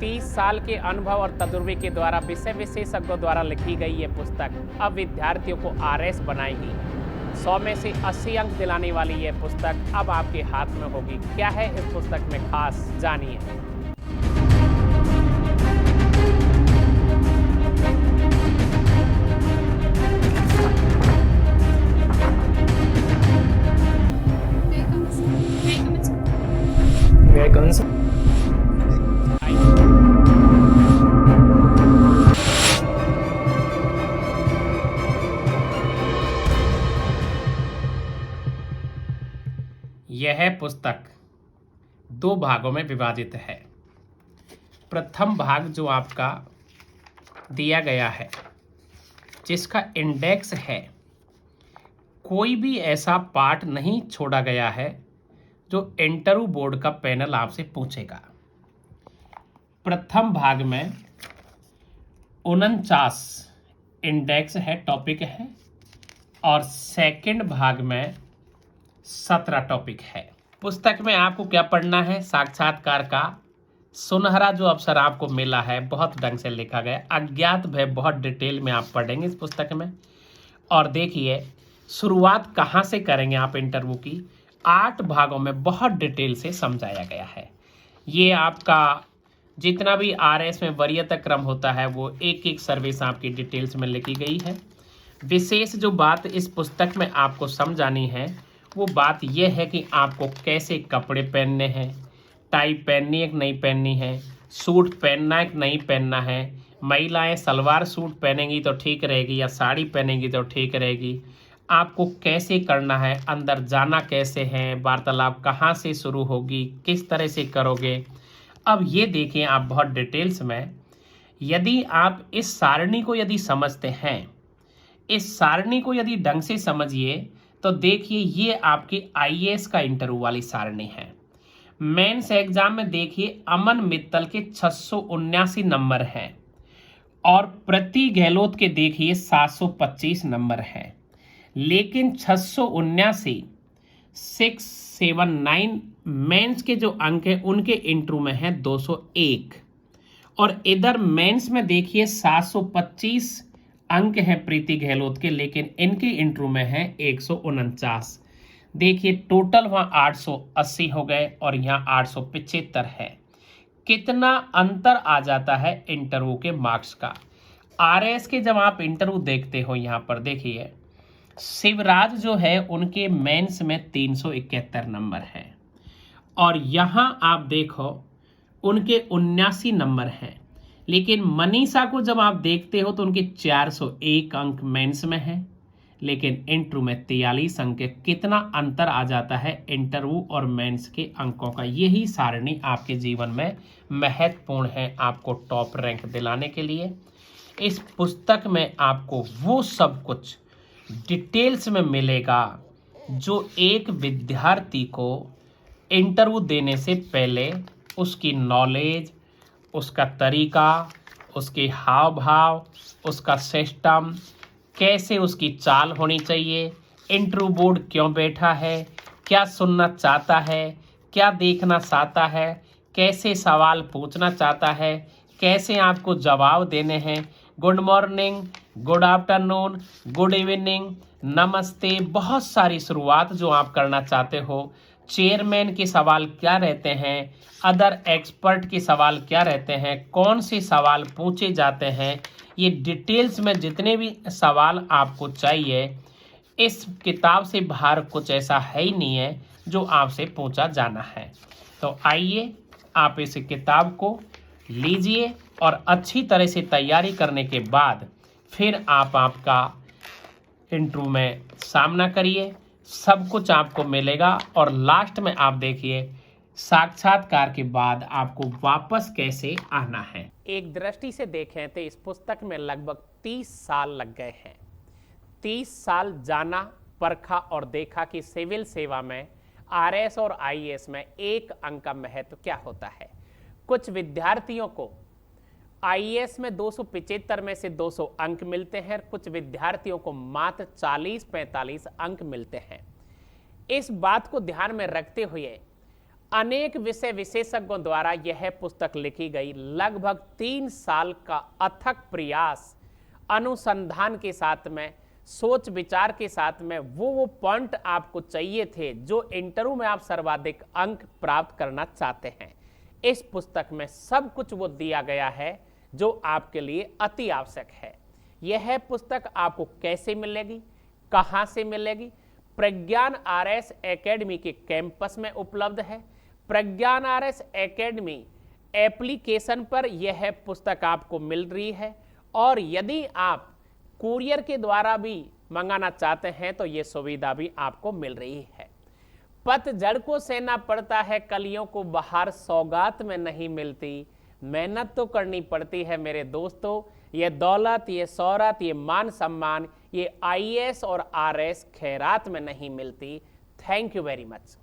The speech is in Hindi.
30 साल के अनुभव और तजुर्बे के द्वारा विषय विशेषज्ञों द्वारा लिखी गई ये पुस्तक अब विद्यार्थियों को आरएस बनाएगी। 100 में से 80 अंक दिलाने वाली ये पुस्तक अब आपके हाथ में होगी। क्या है इस पुस्तक में खास, जानिए। यह पुस्तक 2 भागों में विभाजित है। प्रथम भाग जो आपका दिया गया है, जिसका इंडेक्स है, कोई भी ऐसा पार्ट नहीं छोड़ा गया है जो इंटरव्यू बोर्ड का पैनल आपसे पूछेगा। प्रथम भाग में 49 इंडेक्स है, टॉपिक है, और सेकंड भाग में 17 टॉपिक है। पुस्तक में आपको क्या पढ़ना है? साक्षात्कार का सुनहरा जो अवसर आपको मिला है, बहुत ढंग से लिखा गया। अज्ञात भय बहुत डिटेल में आप पढ़ेंगे इस पुस्तक में। और देखिए शुरुआत कहाँ से करेंगे आप इंटरव्यू की, 8 भागों में बहुत डिटेल से समझाया गया है। ये आपका जितना भी आरएस में वरीयता क्रम होता है वो एक एक सर्विस आपकी डिटेल्स में लिखी गई है। विशेष जो बात इस पुस्तक में आपको समझानी है वो बात यह है कि आपको कैसे कपड़े पहनने हैं, टाई पहननी है कि नहीं पहननी है, सूट पहनना है कि नहीं पहनना है, महिलाएं सलवार सूट पहनेंगी तो ठीक रहेगी या साड़ी पहनेंगी तो ठीक रहेगी, आपको कैसे करना है, अंदर जाना कैसे है, वार्तालाप कहाँ से शुरू होगी, किस तरह से करोगे। अब ये देखिए आप बहुत डिटेल्स में, यदि आप इस सारणी को यदि समझते हैं, इस सारणी को यदि ढंग से समझिए तो देखिए ये आपकी आईएएस का इंटरव्यू वाली सारणी है। मेंस एग्जाम में देखिए अमन मित्तल के 679 नंबर हैं और प्रति गहलोत के देखिए 725 नंबर हैं, लेकिन 679 679 मेंस के जो अंक हैं उनके इंटरव्यू में है 201, और इधर मेंस में देखिए 725 अंक है प्रीति गहलोत के, लेकिन इनके इंटरव्यू में है 149। देखिए टोटल वहाँ 880 हो गए और यहाँ 875 है। कितना अंतर आ जाता है इंटरव्यू के मार्क्स का। आरएस के जब आप इंटरव्यू देखते हो, यहाँ पर देखिए शिवराज जो है उनके मेंस में 371 नंबर है और यहाँ आप देखो उनके 79 नंबर हैं, लेकिन मनीषा को जब आप देखते हो तो उनके 401 अंक मेंस में है, लेकिन इंटरव्यू में 43 अंक। कितना अंतर आ जाता है इंटरव्यू और मेंस के अंकों का। यही सारणी आपके जीवन में महत्वपूर्ण है आपको टॉप रैंक दिलाने के लिए। इस पुस्तक में आपको वो सब कुछ डिटेल्स में मिलेगा जो एक विद्यार्थी को इंटरव्यू देने से पहले उसकी नॉलेज, उसका तरीका, उसके हाव भाव, उसका सिस्टम, कैसे उसकी चाल होनी चाहिए, इंटरव्यू बोर्ड क्यों बैठा है, क्या सुनना चाहता है, क्या देखना चाहता है, कैसे सवाल पूछना चाहता है, कैसे आपको जवाब देने हैं, good morning, good afternoon, good evening, नमस्ते, बहुत सारी शुरुआत जो आप करना चाहते हो, चेयरमैन के सवाल क्या रहते हैं, अदर एक्सपर्ट के सवाल क्या रहते हैं, कौन से सवाल पूछे जाते हैं, ये डिटेल्स में जितने भी सवाल आपको चाहिए, इस किताब से बाहर कुछ ऐसा है ही नहीं है जो आपसे पूछा जाना है। तो आइए आप इस किताब को लीजिए और अच्छी तरह से तैयारी करने के बाद फिर आप आपका इंटरव्यू में सामना करिए। सब कुछ आपको मिलेगा और लास्ट में आप देखिए साक्षात्कार के बाद आपको वापस कैसे आना है। एक दृष्टि से देखें तो इस पुस्तक में लगभग 30 साल लग गए हैं। 30 साल जाना, परखा और देखा कि सिविल सेवा में आरएस और आईएएस में एक अंक का महत्व क्या होता है। कुछ विद्यार्थियों को आईएएस में 275 में से 200 अंक मिलते हैं, कुछ विद्यार्थियों को मात्र 40-45 अंक मिलते हैं। इस बात को ध्यान में रखते हुए अनेक विषय विशेषज्ञों द्वारा यह पुस्तक लिखी गई। लगभग 3 साल का अथक प्रयास, अनुसंधान के साथ में, सोच विचार के साथ में वो पॉइंट आपको चाहिए थे जो इंटरव्यू में आप सर्वाधिक अंक प्राप्त करना चाहते हैं। इस पुस्तक में सब कुछ वो दिया गया है जो आपके लिए अति आवश्यक है। यह पुस्तक आपको कैसे मिलेगी, कहाँ से मिलेगी? प्रज्ञान आरएस एकेडमी के कैंपस में उपलब्ध है। प्रज्ञान आरएस एकेडमी एप्लीकेशन पर यह पुस्तक आपको मिल रही है, और यदि आप कुरियर के द्वारा भी मंगाना चाहते हैं तो ये सुविधा भी आपको मिल रही है। पतझड़ को सहना पड़ता है, कलियों को बहार सौगात में नहीं मिलती। मेहनत तो करनी पड़ती है मेरे दोस्तों। ये दौलत, ये शौहरत, ये मान सम्मान, ये आईएएस और आरएस खैरात में नहीं मिलती। Thank you very much.